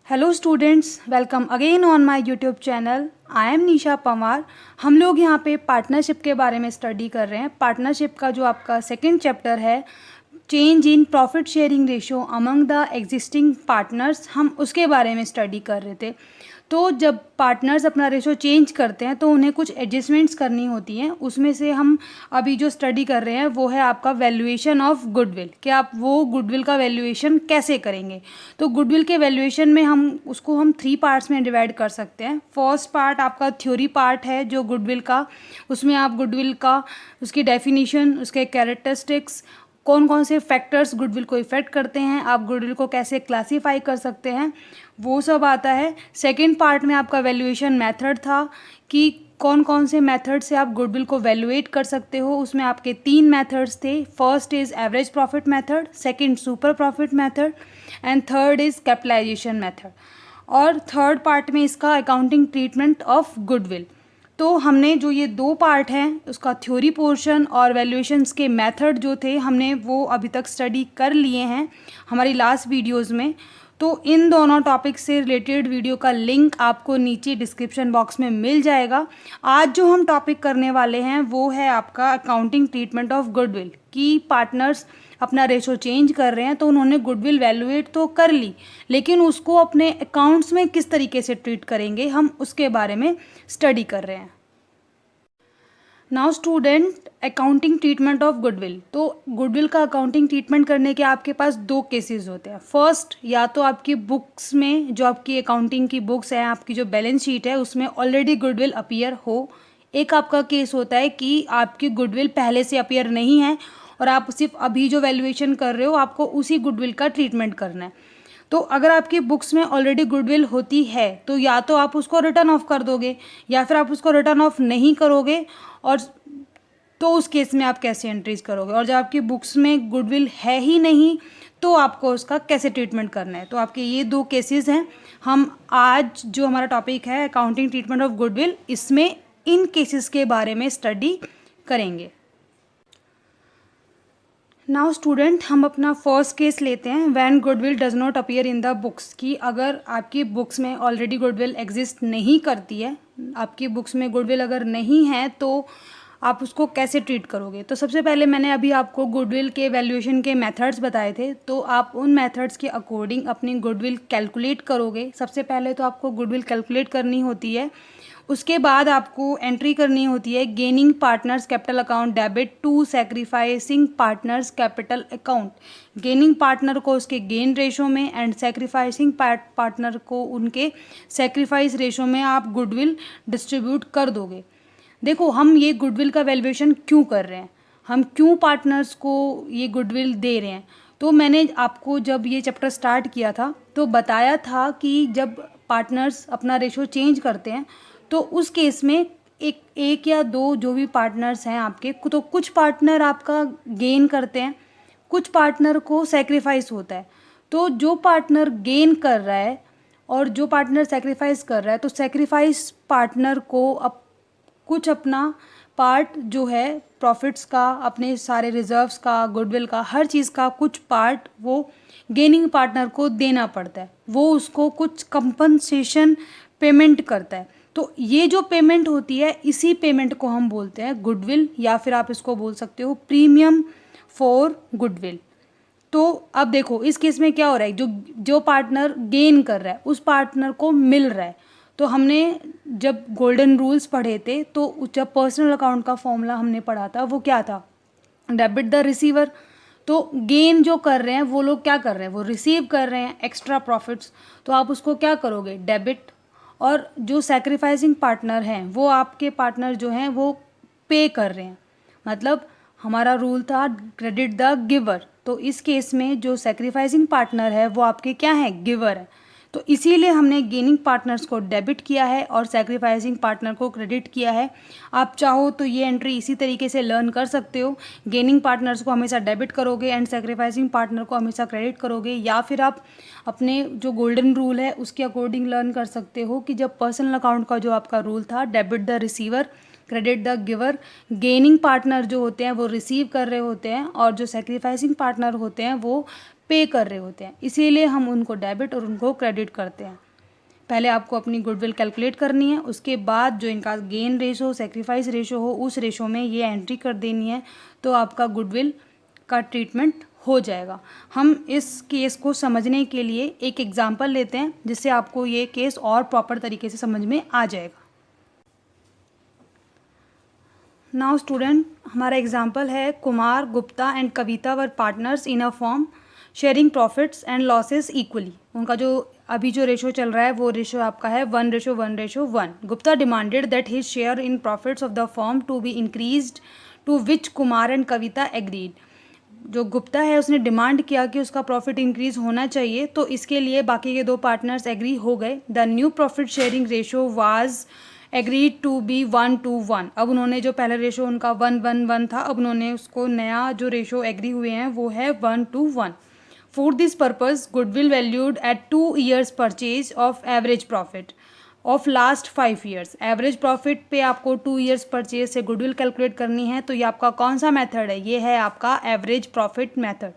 Hello students, welcome again on my YouTube channel. I am Nisha Pawar. हम लोग यहाँ पे पार्टनरशिप के बारे में स्टडी कर रहे हैं। पार्टनरशिप का जो आपका सेकंड चैप्टर है, change in profit sharing ratio among the existing partners, हम उसके बारे में स्टडी कर रहे थे। तो जब पार्टनर्स अपना रेशो चेंज करते हैं तो उन्हें कुछ एडजस्टमेंट्स करनी होती हैं। उसमें से हम अभी जो स्टडी कर रहे हैं वो है आपका वैल्यूएशन ऑफ गुडविल, कि आप वो गुडविल का वैल्यूएशन कैसे करेंगे। तो गुडविल के वैल्यूएशन में हम 3 पार्ट्स में डिवाइड कर सकते हैं। फर्स्ट पार्ट आपका थ्योरी पार्ट है जो गुडविल का, उसमें आप गुडविल का उसकी डेफिनेशन, उसके कैरेक्टरिस्टिक्स, कौन कौन से फैक्टर्स गुडविल को इफ़ेक्ट करते हैं, आप गुडविल को कैसे क्लासीफाई कर सकते हैं, वो सब आता है। सेकंड पार्ट में आपका वैल्यूएशन मेथड था कि कौन कौन से मेथड से आप गुडविल को वैल्यूएट कर सकते हो। उसमें आपके 3 मेथड्स थे। First is average profit method, second super profit method and third is capitalization method. और थर्ड पार्ट में इसका अकाउंटिंग ट्रीटमेंट ऑफ गुडविल। तो हमने जो ये 2 पार्ट हैं, उसका थ्योरी पोर्शन और वैल्यूएशंस के मेथड जो थे, हमने वो अभी तक स्टडी कर लिए हैं हमारी लास्ट वीडियोज़ में। तो इन दोनों टॉपिक से रिलेटेड वीडियो का लिंक आपको नीचे डिस्क्रिप्शन बॉक्स में मिल जाएगा। आज जो हम टॉपिक करने वाले हैं वो है आपका अकाउंटिंग ट्रीटमेंट ऑफ गुडविल, कि पार्टनर्स अपना रेशो चेंज कर रहे हैं तो उन्होंने गुडविल वैल्यूएट तो कर ली, लेकिन उसको अपने अकाउंट्स में किस तरीके से ट्रीट करेंगे, हम उसके बारे में स्टडी कर रहे हैं। Now student, accounting treatment of goodwill. तो गुडविल का अकाउंटिंग ट्रीटमेंट करने के आपके पास 2 केसेस होते हैं। फर्स्ट, या तो आपकी बुक्स में, जो आपकी अकाउंटिंग की बुक्स हैं, आपकी जो बैलेंस शीट है उसमें ऑलरेडी गुडविल अपीयर हो। एक आपका केस होता है कि आपकी गुडविल पहले से अपीयर नहीं है और आप सिर्फ अभी जो वैल्यूएशन कर रहे हो, आपको उसी गुडविल का ट्रीटमेंट करना है। तो अगर आपकी बुक्स में ऑलरेडी गुडविल होती है तो या तो आप उसको रिटर्न ऑफ कर दोगे या फिर आप उसको रिटर्न ऑफ नहीं करोगे, और तो उस केस में आप कैसे एंट्रीज करोगे। और जब आपकी बुक्स में गुडविल है ही नहीं तो आपको उसका कैसे ट्रीटमेंट करना है। तो आपके ये 2 केसेस हैं। हम आज जो हमारा टॉपिक है अकाउंटिंग ट्रीटमेंट ऑफ गुडविल, इसमें इन केसेस के बारे में स्टडी करेंगे। नाउ स्टूडेंट, हम अपना फर्स्ट केस लेते हैं, when goodwill does not appear in the books, कि अगर आपकी बुक्स में ऑलरेडी गुडविल एग्जिस्ट नहीं करती है, आपकी बुक्स में गुडविल अगर नहीं है तो आप उसको कैसे ट्रीट करोगे। तो सबसे पहले मैंने अभी आपको गुडविल के वैल्यूएशन के मेथड्स बताए थे, तो आप उन मेथड्स के अकॉर्डिंग अपनी गुडविल कैलकुलेट करोगे। सबसे पहले तो आपको गुडविल कैलकुलेट करनी होती है, उसके बाद आपको एंट्री करनी होती है gaining partners capital account debit to sacrificing partners capital account. Gaining partner को उसके गेन रेशो में एंड सेक्रीफाइसिंग पार्टनर को उनके सेक्रीफाइस रेशो में आप गुडविल डिस्ट्रीब्यूट कर दोगे। देखो, हम ये गुडविल का वैल्यूएशन क्यों कर रहे हैं, हम क्यों पार्टनर्स को ये गुडविल दे रहे हैं। तो मैंने आपको जब ये चैप्टर स्टार्ट किया था तो बताया था कि जब पार्टनर्स अपना रेशो चेंज करते हैं तो उस केस में एक या 2 जो भी पार्टनर्स हैं आपके, तो कुछ पार्टनर आपका गेन करते हैं, कुछ पार्टनर को सेक्रीफाइस होता है। तो जो पार्टनर गेन कर रहा है और जो पार्टनर सेक्रीफाइस कर रहा है, तो सेक्रीफाइस पार्टनर को अब कुछ अपना पार्ट जो है प्रॉफिट्स का, अपने सारे रिजर्व्स का, गुडविल का, हर चीज़ का कुछ पार्ट वो गेनिंग पार्टनर को देना पड़ता है। वो उसको कुछ कंपनसेशन पेमेंट करता है। तो ये जो पेमेंट होती है, इसी पेमेंट को हम बोलते हैं गुडविल, या फिर आप इसको बोल सकते हो प्रीमियम फॉर गुडविल। तो अब देखो, इस केस में क्या हो रहा है, जो जो पार्टनर गेन कर रहा है उस पार्टनर को मिल रहा है। तो हमने जब गोल्डन रूल्स पढ़े थे, तो जब पर्सनल अकाउंट का फॉर्मूला हमने पढ़ा था वो क्या था, डेबिट द रिसीवर। तो गेन जो कर रहे हैं वो लोग क्या कर रहे हैं, वो रिसीव कर रहे हैं एक्स्ट्रा प्रॉफिट्स, तो आप उसको क्या करोगे, डेबिट। और जो सैक्रिफाइसिंग पार्टनर हैं, वो आपके पार्टनर जो हैं वो पे कर रहे हैं। मतलब हमारा रूल था क्रेडिट द गिवर, तो इस केस में जो सैक्रिफाइसिंग पार्टनर है वो आपके क्या है, गिवर है। तो इसीलिए हमने गेनिंग पार्टनर्स को डेबिट किया है और सैक्रिफाइसिंग पार्टनर को क्रेडिट किया है। आप चाहो तो ये एंट्री इसी तरीके से लर्न कर सकते हो, गेनिंग पार्टनर्स को हमेशा डेबिट करोगे एंड सैक्रिफाइसिंग पार्टनर को हमेशा क्रेडिट करोगे। या फिर आप अपने जो गोल्डन रूल है उसके अकॉर्डिंग लर्न कर सकते हो कि जब पर्सनल अकाउंट का जो आपका रूल था, debit the receiver credit the giver, gaining partner जो होते हैं वो रिसीव कर रहे होते हैं और जो सैक्रिफाइसिंग पार्टनर होते हैं वो पे कर रहे होते हैं, इसीलिए हम उनको डेबिट और उनको क्रेडिट करते हैं। पहले आपको अपनी गुडविल कैलकुलेट करनी है, उसके बाद जो इनका गेन रेशो सेक्रीफाइस रेशो हो उस रेशो में ये एंट्री कर देनी है, तो आपका गुडविल का ट्रीटमेंट हो जाएगा। हम इस केस को समझने के लिए एक एग्जांपल लेते हैं, जिससे आपको ये केस और प्रॉपर तरीके से समझ में आ जाएगा। नाउ स्टूडेंट, हमारा एग्जाम्पल है Kumar, Gupta and Kavita were partners in a form sharing profits and losses equally. उनका जो अभी जो रेशो चल रहा है वो रेशो आपका है 1:1:1। Gupta demanded that his share in profits of the firm to be increased, to which Kumar and Kavita agreed. जो गुप्ता है उसने डिमांड किया कि उसका प्रॉफिट इंक्रीज होना चाहिए, तो इसके लिए बाकी के दो पार्टनर्स एग्री हो गए। The new profit sharing ratio was agreed to be 1:1। अब उन्होंने जो पहला रेशो उनका 1:1 था, अब उन्होंने उसको नया जो रेशो एग्री हुए हैं वो है 1:1। For this purpose goodwill valued at 2 years purchase of average profit of last 5 years। Average profit पे आपको 2 years परचेज से गुडविल कैलकुलेट करनी है, तो ये आपका कौन सा मेथड है? ये है आपका average profit method.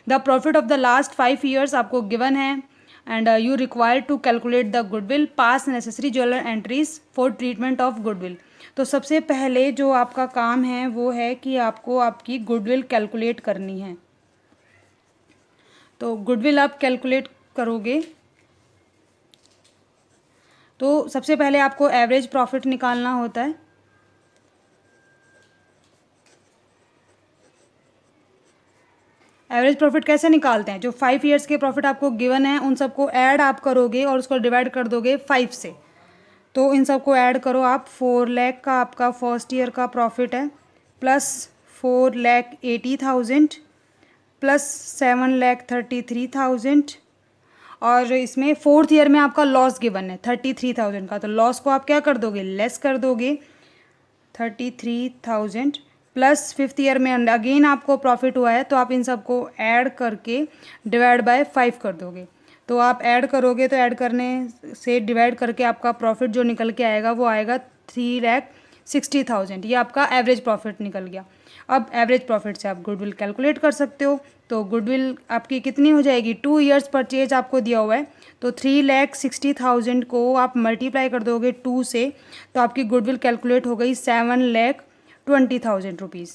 The profit of the last 5 years आपको गिवन है, and you require to calculate the goodwill, pass necessary journal entries for treatment of goodwill. तो सबसे पहले जो आपका काम है वो है कि आपको आपकी गुडविल कैलकुलेट करनी है। तो गुडविल आप कैलकुलेट करोगे तो सबसे पहले आपको एवरेज प्रॉफिट निकालना होता है। एवरेज प्रॉफिट कैसे निकालते हैं? जो 5 years के प्रॉफिट आपको गिवन है उन सबको ऐड आप करोगे और उसको डिवाइड कर दोगे 5 से। तो इन सबको ऐड करो आप। 4 लाख का आपका फर्स्ट ईयर का प्रॉफिट है, प्लस 4,80,000 प्लस 7,33,000, और इसमें 4th ईयर में आपका लॉस गिवन है 33,000 का, तो लॉस को आप क्या कर दोगे? लेस कर दोगे 33,000, प्लस 5th ईयर में अगेन आपको प्रॉफिट हुआ है, तो आप इन सबको ऐड करके डिवाइड बाय 5 कर दोगे। तो आप ऐड करोगे तो ऐड करने से डिवाइड करके आपका प्रॉफिट जो निकल के आएगा वो आएगा 3,60,000। ये आपका एवरेज प्रॉफिट निकल गया। अब एवरेज प्रॉफिट से आप गुडविल कैलकुलेट कर सकते हो। तो गुडविल आपकी कितनी हो जाएगी? 2 years परचेज आपको दिया हुआ है, तो 3,60,000 को आप मल्टीप्लाई कर दोगे 2 से, तो आपकी गुडविल कैलकुलेट हो गई 7,20,000 रुपीज़।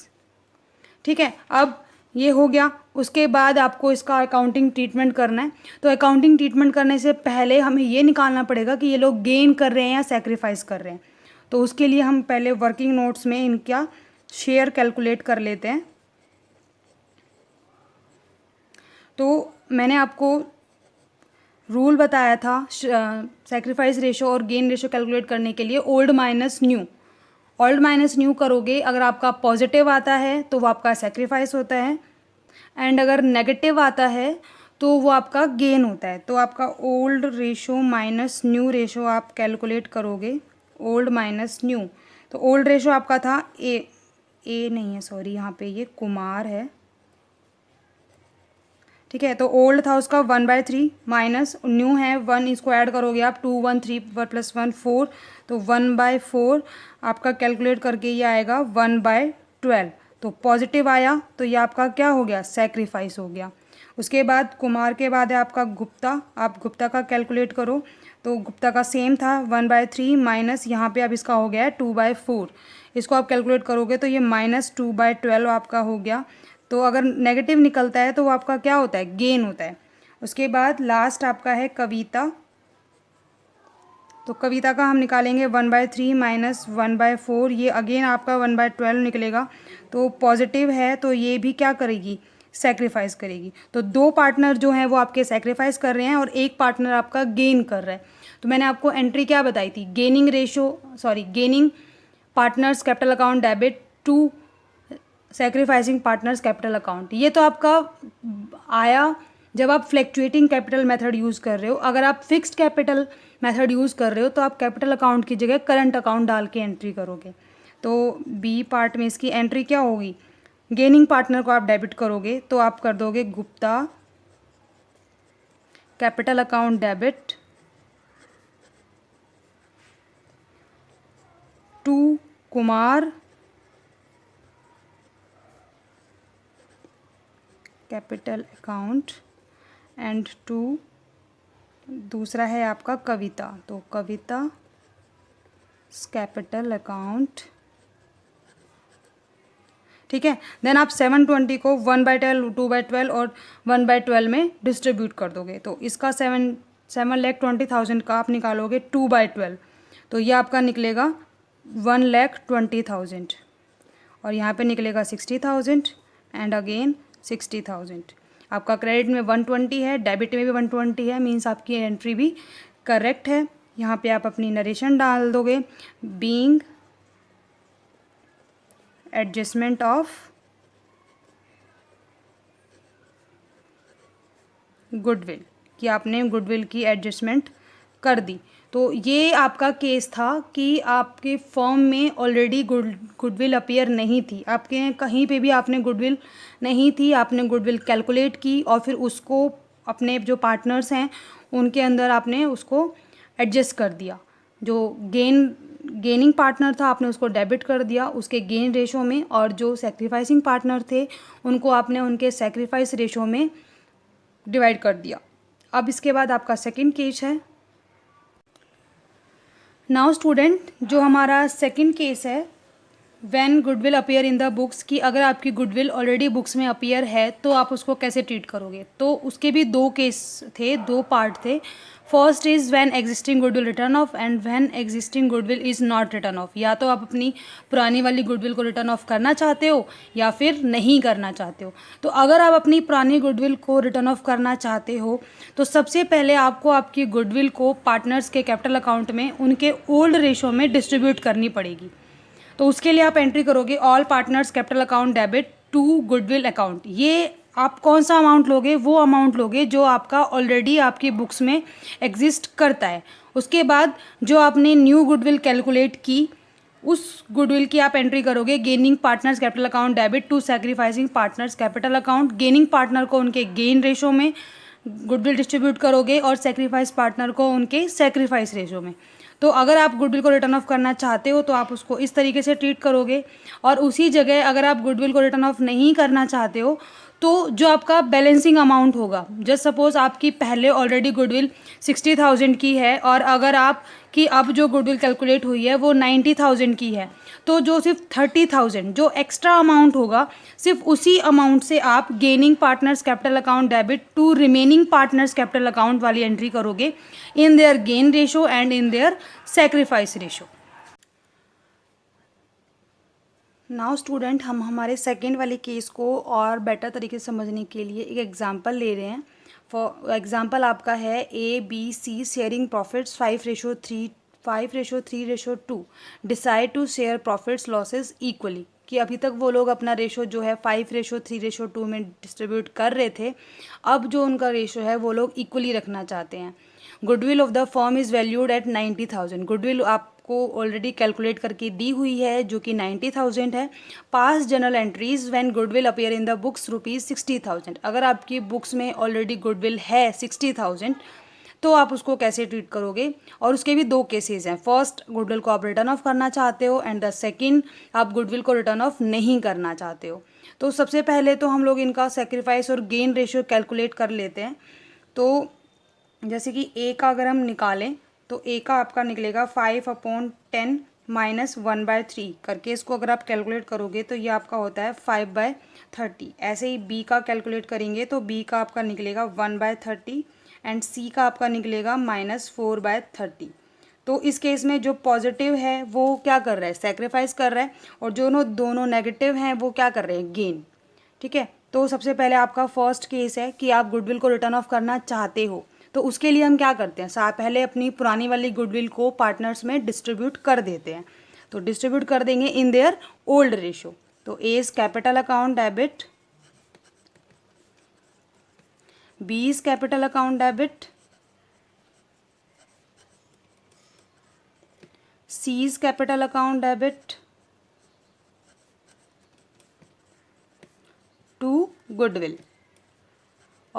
ठीक है, अब ये हो गया। उसके बाद आपको इसका अकाउंटिंग ट्रीटमेंट करना है। तो अकाउंटिंग ट्रीटमेंट करने से पहले हमें ये निकालना पड़ेगा कि ये लोग गेन कर रहे हैं या सेक्रीफाइस कर रहे हैं। तो उसके लिए हम पहले वर्किंग नोट्स में इनका शेयर कैलकुलेट कर लेते हैं। तो मैंने आपको रूल बताया था सेक्रीफाइस रेशो और गेन रेशो कैलकुलेट करने के लिए, old minus new. Old minus new करोगे, अगर आपका पॉजिटिव आता है तो वो आपका सेक्रीफाइस होता है, एंड अगर नेगेटिव आता है तो वो आपका गेन होता है। तो आपका old ratio minus new ratio आप कैलकुलेट करोगे, ओल्ड माइनस न्यू। तो ओल्ड रेशो आपका था ए नहीं है, सॉरी, यहाँ पे ये कुमार है। ठीक है, तो ओल्ड था उसका 1/3 माइनस न्यू है 1, इसको ऐड करोगे आप 2 1 3 प्लस 1 4, तो 1/4 आपका कैलकुलेट करके ये आएगा 1/12। तो पॉजिटिव आया तो ये आपका क्या हो गया? सेक्रीफाइस हो गया। उसके बाद कुमार के बाद है आपका गुप्ता। आप गुप्ता का कैलकुलेट करो, तो गुप्ता का सेम था 1/3 माइनस यहाँ पे अब इसका हो गया है 2/4। इसको आप कैलकुलेट करोगे तो ये -2/12 आपका हो गया। तो अगर नेगेटिव निकलता है तो वो आपका क्या होता है? गेन होता है। उसके बाद लास्ट आपका है कविता। तो कविता का हम निकालेंगे 1/3 माइनस 1/4, ये अगेन आपका 1/12 निकलेगा। तो पॉजिटिव है तो ये भी क्या करेगी? सेक्रीफाइस करेगी। तो 2 पार्टनर जो हैं वो आपके सेक्रीफाइस कर रहे हैं और 1 पार्टनर आपका गेन कर रहा है। तो मैंने आपको एंट्री क्या बताई थी? Gaining partners capital account debit to sacrificing partners capital account. ये तो आपका आया जब आप फ्लैक्चुएटिंग कैपिटल मेथड यूज़ कर रहे हो। अगर आप फिक्स्ड कैपिटल मेथड यूज़ कर रहे हो तो आप कैपिटल अकाउंट की जगह करंट अकाउंट डाल के एंट्री करोगे। तो बी पार्ट में इसकी एंट्री क्या होगी? गेनिंग पार्टनर को आप डेबिट करोगे, तो आप कर दोगे Gupta capital account debit to Kumar capital account and to दूसरा है आपका कविता, तो कविता कैपिटल अकाउंट, ठीक है। देन आप 720 को 1/12, 2/12 और 1/12 में डिस्ट्रीब्यूट कर दोगे, तो इसका 7,20,000 का आप निकालोगे 2/12, तो ये आपका निकलेगा 1,20,000 और यहाँ पे निकलेगा 60,000 एंड अगेन 60,000। आपका क्रेडिट में 120 है, डेबिट में भी 120 है, मीन्स आपकी एंट्री भी करेक्ट है। यहाँ पे आप अपनी नरेशन डाल दोगे, बीइंग एडजस्टमेंट ऑफ गुडविल, कि आपने गुडविल की एडजस्टमेंट कर दी। तो ये आपका केस था कि आपके फॉर्म में ऑलरेडी गुडविल अपीयर नहीं थी, आपके कहीं पे भी आपने गुडविल नहीं थी, आपने गुडविल कैलकुलेट की और फिर उसको अपने जो पार्टनर्स हैं उनके अंदर आपने उसको एडजस्ट कर दिया। जो गेनिंग पार्टनर था आपने उसको डेबिट कर दिया उसके गेन रेशो में, और जो सेक्रीफाइसिंग पार्टनर थे उनको आपने उनके सेक्रीफाइस रेशो में डिवाइड कर दिया। अब इसके बाद आपका सेकंड केस है। नाउ स्टूडेंट, जो हमारा सेकंड केस है, when goodwill appear in the books, कि अगर आपकी गुडविल ऑलरेडी बुक्स में अपीयर है तो आप उसको कैसे ट्रीट करोगे। तो उसके भी दो केस थे, दो पार्ट थे। First is when existing goodwill written of and when existing goodwill is not return of. या तो आप अपनी पुरानी वाली गुडविल को रिटर्न ऑफ करना चाहते हो या फिर नहीं करना चाहते हो। तो अगर आप अपनी पुरानी गुडविल को रिटर्न ऑफ करना चाहते हो तो सबसे पहले आपको आपकी गुडविल को पार्टनर्स के कैपिटल अकाउंट में उनके ओल्ड रेशो में डिस्ट्रीब्यूट करनी पड़ेगी। तो उसके लिए आप एंट्री करोगे all partners capital account debit to goodwill account. ये आप कौन सा अमाउंट लोगे, वो अमाउंट लोगे जो आपका ऑलरेडी आपकी बुक्स में एग्जिस्ट करता है। उसके बाद जो आपने न्यू गुडविल कैलकुलेट की उस गुडविल की आप एंट्री करोगे gaining partners capital account debit to sacrificing partners capital account. Gaining partner को उनके गेन रेशो में गुडविल डिस्ट्रीब्यूट करोगे और सैक्रिफाइस पार्टनर को उनके सैक्रिफाइस रेशो में। तो अगर आप गुडविल को रिटर्न ऑफ करना चाहते हो तो आप उसको इस तरीके से ट्रीट करोगे। और उसी जगह अगर आप गुडविल को रिटर्न ऑफ नहीं करना चाहते हो तो जो आपका बैलेंसिंग अमाउंट होगा, जस्ट सपोज आपकी पहले ऑलरेडी गुडविल 60,000 की है और अगर आपकी अब जो गुडविल कैलकुलेट हुई है वो 90,000 की है, तो जो सिर्फ 30,000 जो एक्स्ट्रा अमाउंट होगा सिर्फ उसी अमाउंट से आप gaining partners capital account debit to remaining partners capital account वाली एंट्री करोगे in their gain ratio and in their sacrifice ratio. Now student, हम हमारे सेकेंड वाले केस को और बेटर तरीके से समझने के लिए एक एग्जांपल ले रहे हैं। फॉर एग्जांपल आपका है ABC sharing profits 5:3:2 decide to share profits losses equally. कि अभी तक वो लोग अपना रेशो जो है 5:3:2 में डिस्ट्रीब्यूट कर रहे थे, अब जो उनका रेशो है वो लोग इक्वली रखना चाहते हैं। Goodwill of the firm is valued at 90,000। Goodwill आपको ऑलरेडी कैलकुलेट करके दी हुई है जो कि 90,000 है। Pass general entries when goodwill appear in the books ₹60,000। अगर आपकी बुक्स में ऑलरेडी गुडविल है 60,000 तो आप उसको कैसे ट्रीट करोगे। और उसके भी दो केसेस हैं। फर्स्ट, गुडविल को आप रिटर्न ऑफ करना चाहते हो एंड द सेकंड, आप गुडविल को रिटर्न ऑफ नहीं करना चाहते हो। तो सबसे पहले तो हम लोग इनका सेक्रीफाइस और गेन रेशियो कैलकुलेट कर लेते हैं। तो जैसे कि ए का अगर हम निकालें तो ए का आपका निकलेगा 5/10 - 1/3 करके, इसको अगर आप कैलकुलेट करोगे तो ये आपका होता है 5/30। ऐसे ही बी का कैलकुलेट करेंगे तो बी का आपका निकलेगा 1/30 एंड सी का आपका निकलेगा -4/30। तो इस केस में जो पॉजिटिव है वो क्या कर रहा है, सेक्रीफाइस कर रहा है, और जो दोनों नेगेटिव हैं वो क्या कर रहे हैं, गेन। ठीक है, तो सबसे पहले आपका फर्स्ट केस है कि आप गुडविल को रिटर्न ऑफ करना चाहते हो। तो उसके लिए हम क्या करते हैं, पहले अपनी पुरानी वाली गुडविल को पार्टनर्स में डिस्ट्रीब्यूट कर देते हैं। तो डिस्ट्रीब्यूट कर देंगे इन देयर ओल्ड रेशो। तो A is capital account debit, B is capital account debit, C is capital account debit to goodwill,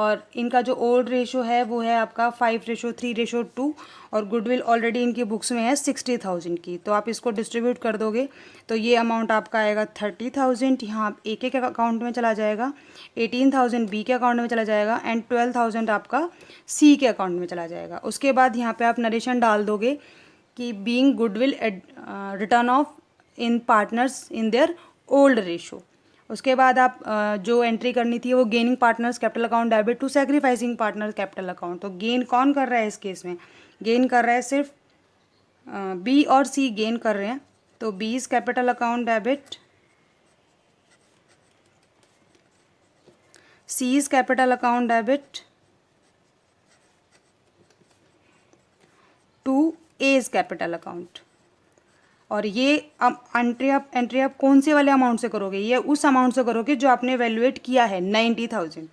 और इनका जो ओल्ड रेशो है वो है आपका 5:3:2 और गुडविल ऑलरेडी इनकी बुक्स में है 60,000 की। तो आप इसको डिस्ट्रीब्यूट कर दोगे तो ये अमाउंट आपका आएगा 30,000 यहाँ एक एक अकाउंट में चला जाएगा, 18,000 बी के अकाउंट में चला जाएगा एंड 12,000 आपका सी के अकाउंट में चला जाएगा। उसके बाद यहाँ पे आप नरेशन डाल दोगे कि being goodwill written off in partners in their old ratio. उसके बाद आप जो एंट्री करनी थी वो gaining partners capital account debit to sacrificing partners capital account. तो गेन कौन कर रहा है इस केस में? गेन कर रहा है सिर्फ बी और सी गेन कर रहे हैं। तो B's capital account debit, C's capital account debit to A's capital account. और ये अब एंट्री आप कौन से वाले अमाउंट से करोगे? ये उस अमाउंट से करोगे जो आपने वैल्यूएट किया है 90,000।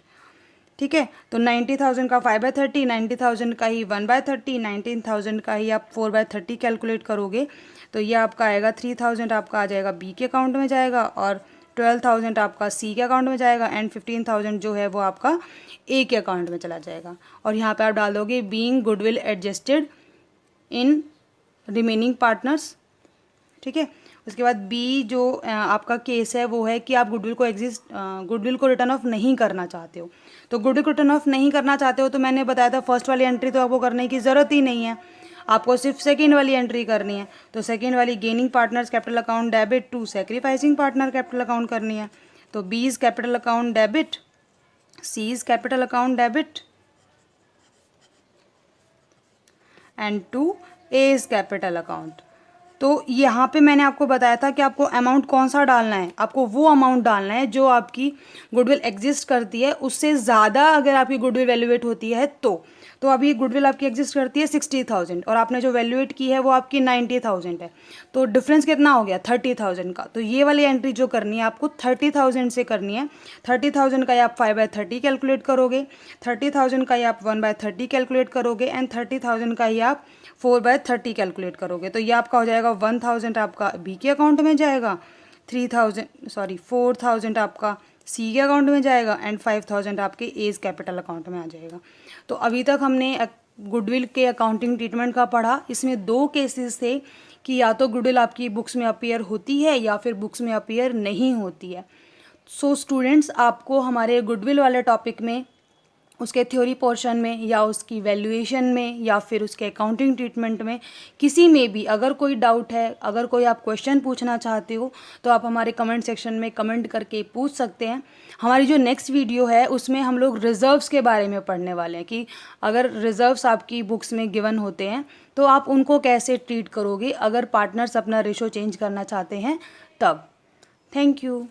ठीक है, तो 90,000 का 5/30, 90,000 का ही 1/30, 19,000 का ही आप 4/30 कैलकुलेट करोगे। तो ये आपका आएगा 3,000 आपका आ जाएगा बी के अकाउंट में जाएगा और 12,000 आपका सी के अकाउंट में जाएगा एंड 15,000 जो है वो आपका ए के अकाउंट में चला जाएगा। और यहाँ पे आप डाल दोगे being goodwill adjusted in remaining partners. ठीक है, उसके बाद बी जो आपका केस है वो है कि आप गुडविल को रिटर्न ऑफ नहीं करना चाहते हो। तो गुडविल को रिटर्न ऑफ नहीं करना चाहते हो तो मैंने बताया था फर्स्ट वाली एंट्री तो आपको करने की ज़रूरत ही नहीं है, आपको सिर्फ सेकेंड वाली एंट्री करनी है। तो सेकेंड वाली gaining partners capital account debit to sacrificing partner capital account करनी है। तो B's capital account debit, C's capital account debit and to A's capital account. तो यहाँ पे मैंने आपको बताया था कि आपको अमाउंट कौन सा डालना है, आपको वो अमाउंट डालना है जो आपकी गुडविल एग्जिस्ट करती है, उससे ज़्यादा अगर आपकी गुडविल वैल्यूएट होती है तो अभी गुडविल आपकी एग्जिस्ट करती है 60,000 और आपने जो वैल्यूएट की है वो आपकी 90,000 है। तो डिफरेंस कितना हो गया? 30,000 का। तो ये वाली एंट्री जो करनी है आपको 30,000 से करनी है। 30,000 का ही आप 5/30 कैलकुलेट करोगे, 30,000 का ही आप 1/30 कैलकुलेट करोगे एंड 30,000 का ही आप 4/30 कैलकुलेट करोगे। तो ये आपका हो जाएगा 1,000 आपका बी के अकाउंट में जाएगा, 4,000 आपका सी के अकाउंट में जाएगा एंड 5,000 आपके एज कैपिटल अकाउंट में आ जाएगा। तो अभी तक हमने गुडविल के अकाउंटिंग ट्रीटमेंट का पढ़ा। इसमें दो केसेस थे कि या तो गुडविल आपकी बुक्स में अपीयर होती है या फिर बुक्स में अपीयर नहीं होती है। सो स्टूडेंट्स, आपको हमारे गुडविल वाले टॉपिक में उसके थ्योरी पोर्शन में या उसकी वैल्यूएशन में या फिर उसके अकाउंटिंग ट्रीटमेंट में किसी में भी अगर कोई डाउट है, अगर कोई आप क्वेश्चन पूछना चाहते हो तो आप हमारे कमेंट सेक्शन में कमेंट करके पूछ सकते हैं। हमारी जो नेक्स्ट वीडियो है उसमें हम लोग रिजर्व्स के बारे में पढ़ने वाले हैं कि अगर रिजर्व्स आपकी बुक्स में गिवन होते हैं तो आप उनको कैसे ट्रीट करोगे अगर पार्टनर्स अपना रेशो चेंज करना चाहते हैं तब। Thank you.